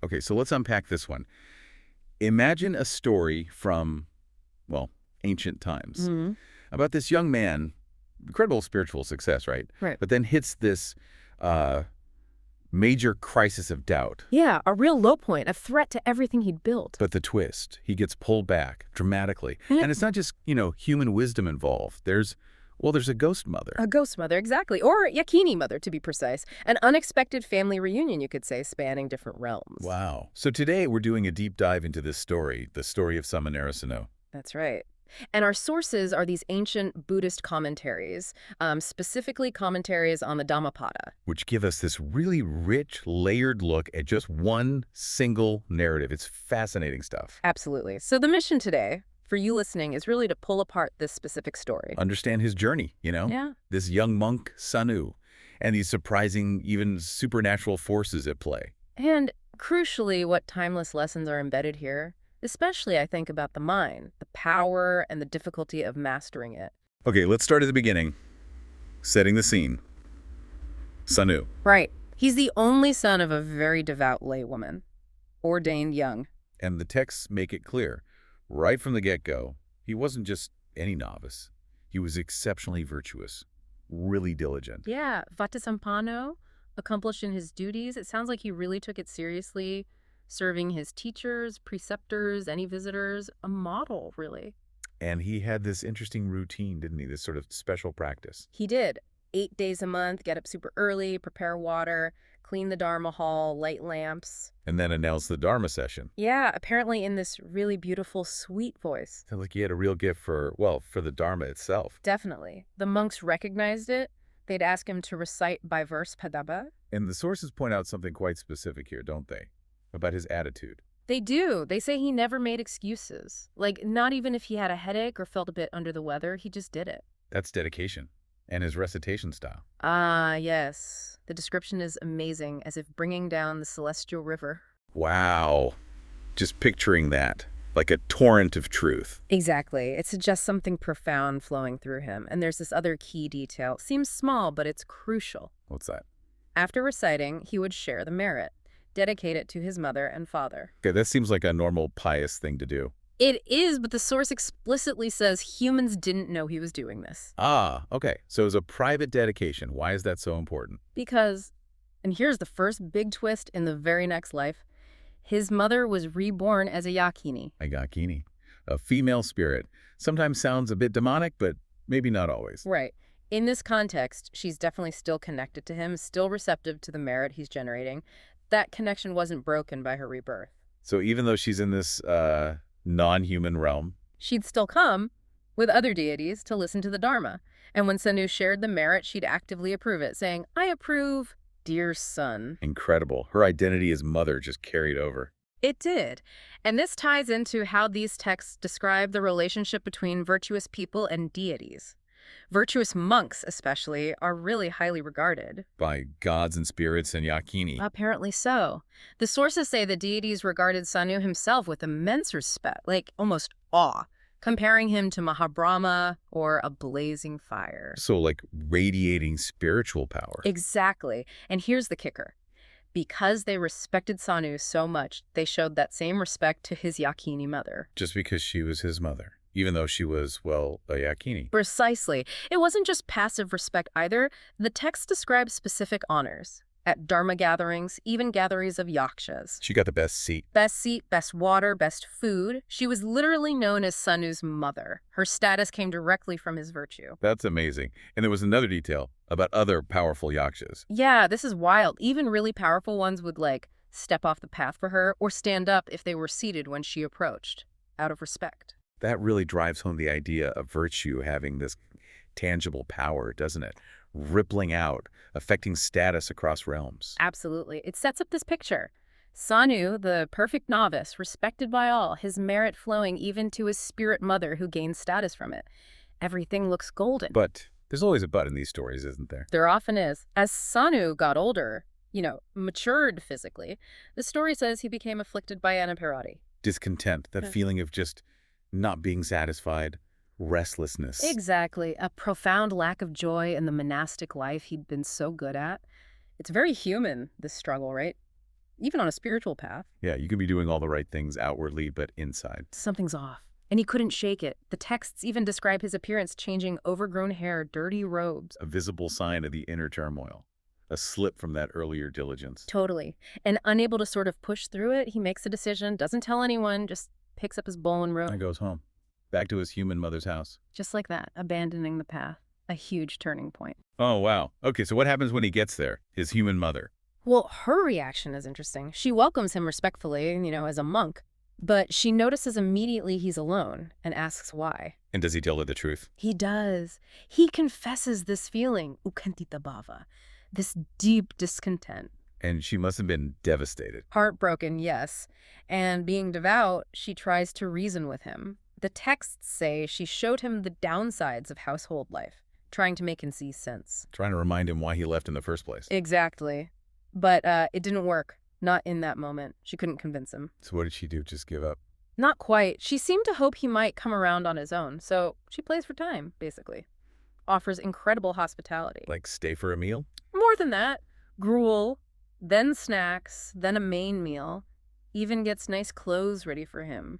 Okay, so let's unpack this one. Imagine a story from, well, ancient times Hmm. about this young man, incredible spiritual success, right? Right. But then hits this uh, major crisis of doubt. Yeah, a real low point, a threat to everything he'd built. But the twist, he gets pulled back dramatically. Eh. And it's not just, human wisdom involved. There's a ghost mother. A ghost mother, exactly. Or yakkhinī mother, to be precise. An unexpected family reunion, you could say, spanning different realms. Wow. So today we're doing a deep dive into this story, the story of Sānusāmaṇeravatthu. That's right. And our sources are these ancient Buddhist commentaries, specifically commentaries on the Dhammapada. Which give us this really rich, layered look at just one single narrative. It's fascinating stuff. Absolutely. So the mission today, for you listening, is really to pull apart this specific story. Understand his journey, Yeah. This young monk, Sānu, and these surprising, even supernatural forces at play. And crucially, what timeless lessons are embedded here, especially, I think, about the mind, the power and the difficulty of mastering it. Okay, let's start at the beginning. Setting the scene. Sānu. Right. He's the only son of a very devout laywoman, ordained young. And the texts make it clear, right from the get-go, he wasn't just any novice. He was exceptionally virtuous, really diligent. Yeah, Vatasampano, accomplished in his duties. It sounds like he really took it seriously, serving his teachers, preceptors, any visitors, a model, really. And he had this interesting routine, didn't he? This sort of special practice. He did. 8 days a month, get up super early, prepare water, clean the Dharma hall, light lamps. And then announce the Dharma session. Yeah, apparently in this really beautiful, sweet voice. Sounds like he had a real gift for the Dharma itself. Definitely. The monks recognized it. They'd ask him to recite by verse Padaba. And the sources point out something quite specific here, don't they? About his attitude. They do. They say he never made excuses. Like, not even if he had a headache or felt a bit under the weather, he just did it. That's dedication. And his recitation style. Ah, yes. The description is amazing, as if bringing down the celestial river. Wow. Just picturing that, like a torrent of truth. Exactly. It suggests something profound flowing through him. And there's this other key detail. Seems small, but it's crucial. What's that? After reciting, he would share the merit, dedicate it to his mother and father. Okay, that seems like a normal pious thing to do. It is, but the source explicitly says humans didn't know he was doing this. Ah, okay. So it was a private dedication. Why is that so important? Because, and here's the first big twist in the very next life, his mother was reborn as a yakkhinī. A yakkhinī, a female spirit. Sometimes sounds a bit demonic, but maybe not always. Right. In this context, she's definitely still connected to him, still receptive to the merit he's generating. That connection wasn't broken by her rebirth. So even though she's in this non-human realm, She'd still come with other deities to listen to the Dharma. And when Sānu shared the merit, she'd actively approve it, saying, I approve, dear son. incredible. Her identity as mother just carried over. It did. And this ties into how these texts describe the relationship between virtuous people and deities. Virtuous monks, especially, are really highly regarded. By gods and spirits and yakkhinī. Apparently so. The sources say the deities regarded Sānu himself with immense respect, like almost awe, comparing him to Mahabrahma or a blazing fire. So like radiating spiritual power. Exactly. And here's the kicker. Because they respected Sānu so much, they showed that same respect to his yakkhinī mother. Just because she was his mother. Even though she was, well, a yakkhinī. Precisely. It wasn't just passive respect either. The text describes specific honors. At Dharma gatherings, even gatherings of yakshas. She got the best seat. Best seat, best water, best food. She was literally known as Sānu's mother. Her status came directly from his virtue. That's amazing. And there was another detail about other powerful yakshas. Yeah, this is wild. Even really powerful ones would, step off the path for her or stand up if they were seated when she approached, out of respect. That really drives home the idea of virtue having this tangible power, doesn't it? Rippling out, affecting status across realms. Absolutely. It sets up this picture. Sānu, the perfect novice, respected by all, his merit flowing even to his spirit mother who gained status from it. Everything looks golden. But there's always a but in these stories, isn't there? There often is. As Sānu got older, matured physically, the story says he became afflicted by anaparati. Discontent, that feeling of just not being satisfied, restlessness. Exactly. A profound lack of joy in the monastic life he'd been so good at. It's very human, this struggle, right? even on a spiritual path. Yeah, you can be doing all the right things outwardly, but inside. Something's off. And he couldn't shake it. The texts even describe his appearance changing: overgrown hair, dirty robes. A visible sign of the inner turmoil. A slip from that earlier diligence. Totally. And unable to sort of push through it, he makes a decision, doesn't tell anyone, just picks up his bowl and rope. And goes home. Back to his human mother's house. Just like that, abandoning the path. A huge turning point. Oh, wow. Okay, so what happens when he gets there? His human mother. Well, her reaction is interesting. She welcomes him respectfully, as a monk. But she notices immediately he's alone and asks why. And does he tell her the truth? He does. He confesses this feeling, ukantita bhava, this deep discontent. And she must have been devastated. Heartbroken, yes. And being devout, she tries to reason with him. The texts say she showed him the downsides of household life, trying to make him see sense. Trying to remind him why he left in the first place. Exactly. But it didn't work. Not in that moment. She couldn't convince him. So what did she do? Just give up? Not quite. She seemed to hope he might come around on his own, so she plays for time, basically. Offers incredible hospitality. Like stay for a meal? More than that. Gruel, then snacks, then a main meal. Even gets nice clothes ready for him.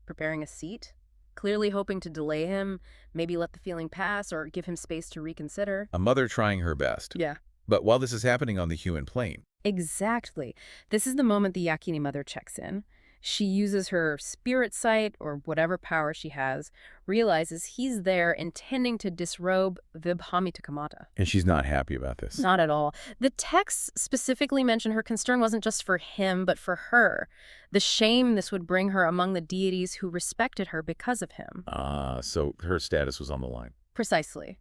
Preparing a seat. Clearly hoping to delay him, maybe let the feeling pass or give him space to reconsider. A mother trying her best. Yeah. But while this is happening on the human plane. Exactly. This is the moment the yakkhinī mother checks in. She uses her spirit sight, or whatever power she has, realizes he's there intending to disrobe vibhamitakkamata. And she's not happy about this. Not at all. The texts specifically mention her concern wasn't just for him, but for her. The shame this would bring her among the deities who respected her because of him. So her status was on the line. Precisely.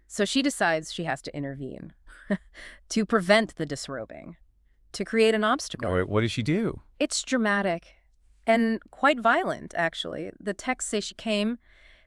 So she decides she has to intervene to prevent the disrobing, to create an obstacle. All right, what does she do? It's dramatic and quite violent, actually. The texts say she came,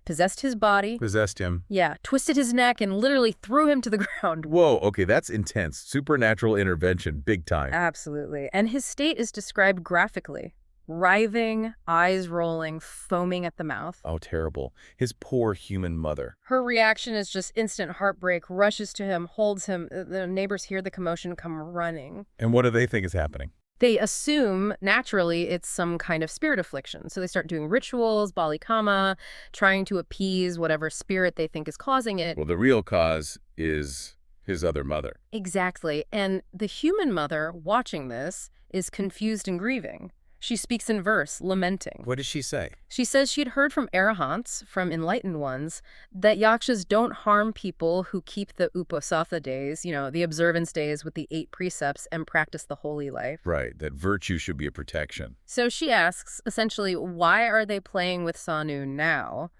possessed his body. Possessed him. Yeah, twisted his neck and literally threw him to the ground. Whoa, okay, that's intense. Supernatural intervention, big time. Absolutely. And his state is described graphically. Writhing, eyes rolling, foaming at the mouth. Oh, terrible. His poor human mother. Her reaction is just instant heartbreak, rushes to him, holds him. The neighbors hear the commotion, come running. And what do they think is happening? They assume, naturally, it's some kind of spirit affliction. So they start doing rituals, balikama, trying to appease whatever spirit they think is causing it. Well, the real cause is his other mother. Exactly. And the human mother, watching this, is confused and grieving. She speaks in verse, lamenting. What does she say? She says she'd heard from arahants, from enlightened ones, that yakshas don't harm people who keep the uposatha days, the observance days with the 8 precepts, and practice the holy life. Right, that virtue should be a protection. So she asks, essentially, why are they playing with Sānu now?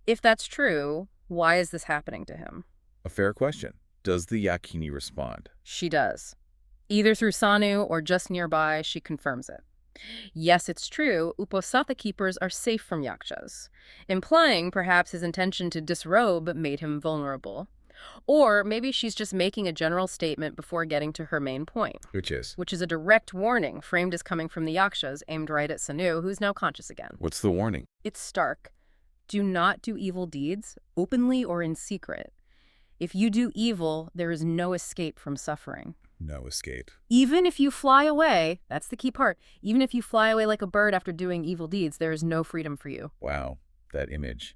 If that's true, why is this happening to him? A fair question. Does the yakkhinī respond? She does. Either through Sānu or just nearby, she confirms it. Yes, it's true, uposatha keepers are safe from yakshas, implying perhaps his intention to disrobe made him vulnerable. Or maybe she's just making a general statement before getting to her main point. Which is? Which is a direct warning framed as coming from the yakshas, aimed right at Sānu, who's now conscious again. What's the warning? It's stark. Do not do evil deeds, openly or in secret. If you do evil, there is no escape from suffering. No escape. Even if you fly away, that's the key part, even if you fly away like a bird after doing evil deeds, there is no freedom for you. Wow, that image.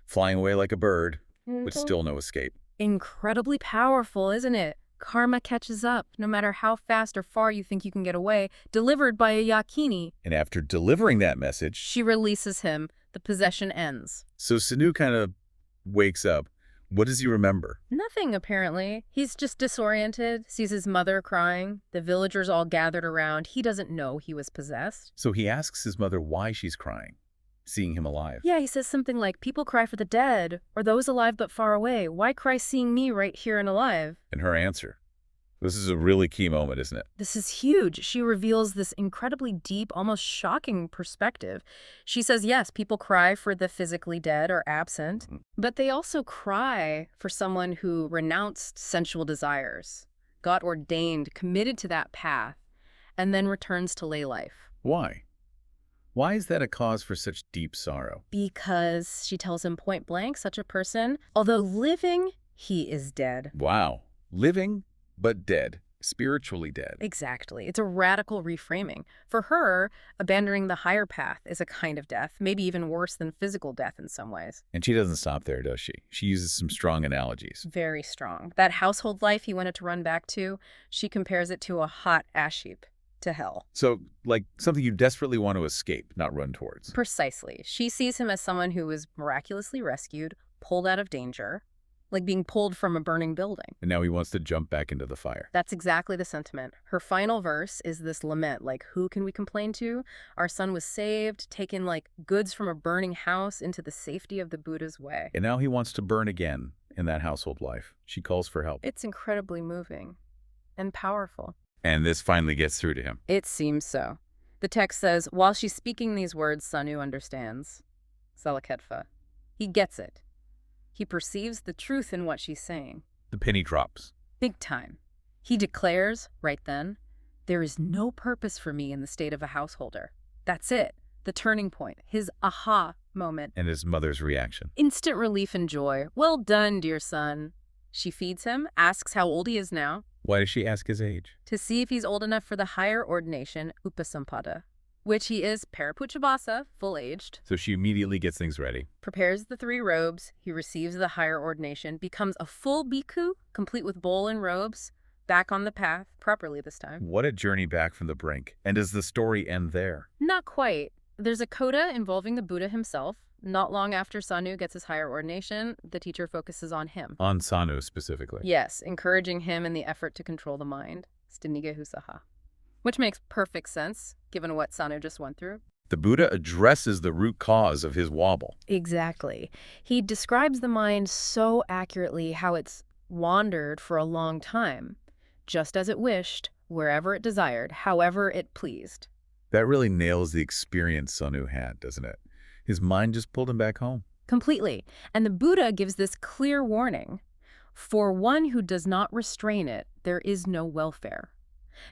Flying away like a bird, but still no escape. Incredibly powerful, isn't it? Karma catches up, no matter how fast or far you think you can get away, delivered by a yakkhinī. And after delivering that message, she releases him. The possession ends. So Sānu kind of wakes up. What does he remember? Nothing, apparently. He's just disoriented, sees his mother crying, the villagers all gathered around. He doesn't know he was possessed. So he asks his mother why she's crying, seeing him alive. Yeah, he says something like, people cry for the dead, or those alive but far away. Why cry seeing me right here and alive? And her answer. This is a really key moment, isn't it? This is huge. She reveals this incredibly deep, almost shocking perspective. She says, yes, people cry for the physically dead or absent, but they also cry for someone who renounced sensual desires, got ordained, committed to that path, and then returns to lay life. Why? Why is that a cause for such deep sorrow? Because, she tells him point blank, such a person, although living, he is dead. Wow. Living, but dead. Spiritually dead. Exactly. It's a radical reframing. For her, abandoning the higher path is a kind of death, maybe even worse than physical death in some ways. And she doesn't stop there, does she? She uses some strong analogies. Very strong. That household life he wanted to run back to, she compares it to a hot ash heap, to hell. So, like something you desperately want to escape, not run towards. Precisely. She sees him as someone who was miraculously rescued, pulled out of danger, like being pulled from a burning building. And now he wants to jump back into the fire. That's exactly the sentiment. Her final verse is this lament, like, who can we complain to? Our son was saved, taken like goods from a burning house into the safety of the Buddha's way. And now he wants to burn again in that household life. She calls for help. It's incredibly moving and powerful. And this finally gets through to him. It seems so. The text says, while she's speaking these words, Sānu understands. Salaketfa. He gets it. He perceives the truth in what she's saying. The penny drops. Big time. He declares, right then, there is no purpose for me in the state of a householder. That's it. The turning point. His aha moment. And his mother's reaction. Instant relief and joy. Well done, dear son. She feeds him, asks how old he is now. Why does she ask his age? To see if he's old enough for the higher ordination, upasampada, which he is parapuchabasa, full-aged. So she immediately gets things ready. Prepares the 3 robes, he receives the higher ordination, becomes a full bhikkhu, complete with bowl and robes, back on the path, properly this time. What a journey back from the brink. And does the story end there? Not quite. There's a coda involving the Buddha himself. Not long after Sānu gets his higher ordination, the teacher focuses on him. On Sānu specifically. Yes, encouraging him in the effort to control the mind. Stinigehusaha. Which makes perfect sense, given what Sānu just went through. The Buddha addresses the root cause of his wobble. Exactly. He describes the mind so accurately, how it's wandered for a long time, just as it wished, wherever it desired, however it pleased. That really nails the experience Sānu had, doesn't it? His mind just pulled him back home. Completely. And the Buddha gives this clear warning. For one who does not restrain it, there is no welfare.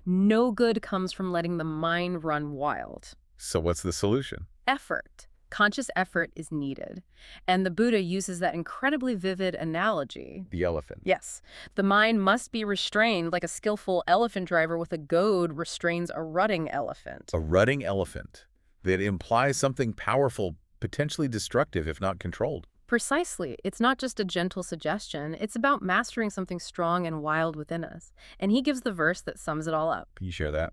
No good comes from letting the mind run wild. So what's the solution? Effort. Conscious effort is needed. And the Buddha uses that incredibly vivid analogy. The elephant. Yes. The mind must be restrained like a skillful elephant driver with a goad restrains a rutting elephant. A rutting elephant. That implies something powerful, potentially destructive if not controlled. Precisely. It's not just a gentle suggestion. It's about mastering something strong and wild within us. And he gives the verse that sums it all up. Can you share that?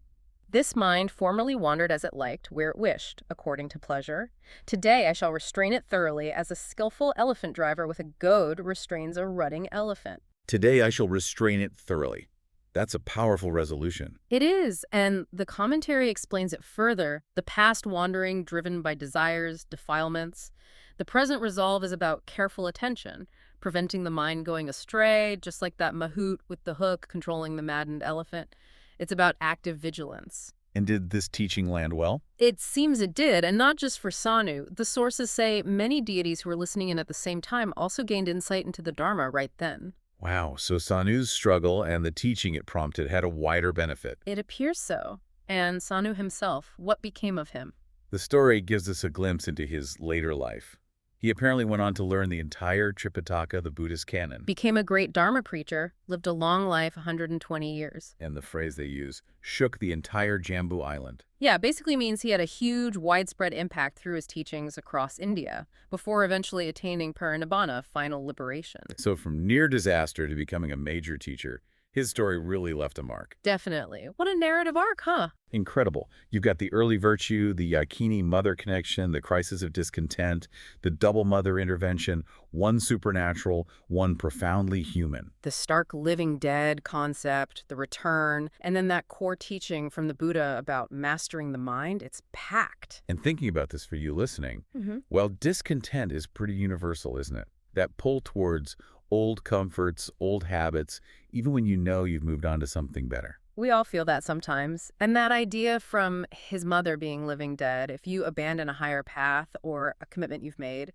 This mind formerly wandered as it liked, where it wished, according to pleasure. Today I shall restrain it thoroughly, as a skillful elephant driver with a goad restrains a rutting elephant. Today I shall restrain it thoroughly. That's a powerful resolution. It is, and the commentary explains it further. The past wandering driven by desires, defilements. The present resolve is about careful attention, preventing the mind going astray, just like that mahout with the hook controlling the maddened elephant. It's about active vigilance. And did this teaching land well? It seems it did, and not just for Sānu. The sources say many deities who were listening in at the same time also gained insight into the Dharma right then. Wow, so Sānu's struggle and the teaching it prompted had a wider benefit. It appears so. And Sānu himself, what became of him? The story gives us a glimpse into his later life. He apparently went on to learn the entire Tripitaka, the Buddhist canon. Became a great Dharma preacher, lived a long life, 120 years. And the phrase they use, shook the entire Jambu Island. Yeah, basically means he had a huge, widespread impact through his teachings across India, before eventually attaining parinibbana, final liberation. So from near disaster to becoming a major teacher, his story really left a mark. Definitely. What a narrative arc, huh? Incredible. You've got the early virtue, the yakkhinī mother connection, the crisis of discontent, the double mother intervention, one supernatural, one profoundly human. The stark living dead concept, the return, and then that core teaching from the Buddha about mastering the mind, it's packed. And thinking about this for you listening, well, discontent is pretty universal, isn't it? That pull towards old comforts, old habits, even when you know you've moved on to something better. We all feel that sometimes. And that idea from his mother being living dead, if you abandon a higher path or a commitment you've made,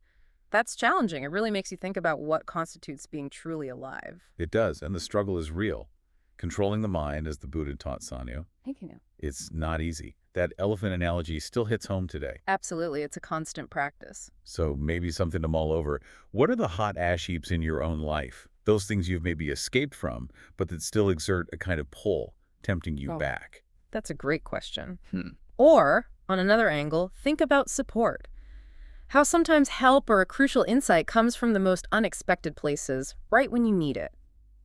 that's challenging. It really makes you think about what constitutes being truly alive. It does, and the struggle is real. Controlling the mind, as the Buddha taught Sānu, it's not easy. That elephant analogy still hits home today. Absolutely. It's a constant practice. So maybe something to mull over. What are the hot ash heaps in your own life? those things you've maybe escaped from, but that still exert a kind of pull, tempting you back? That's a great question. Or, on another angle, think about support. How sometimes help or a crucial insight comes from the most unexpected places, right when you need it.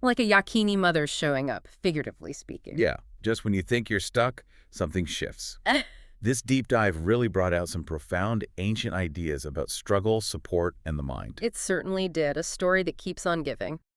Like a yakkhinī mother showing up, figuratively speaking. Yeah, just when you think you're stuck, something shifts. This deep dive really brought out some profound ancient ideas about struggle, support, and the mind. It certainly did, a story that keeps on giving.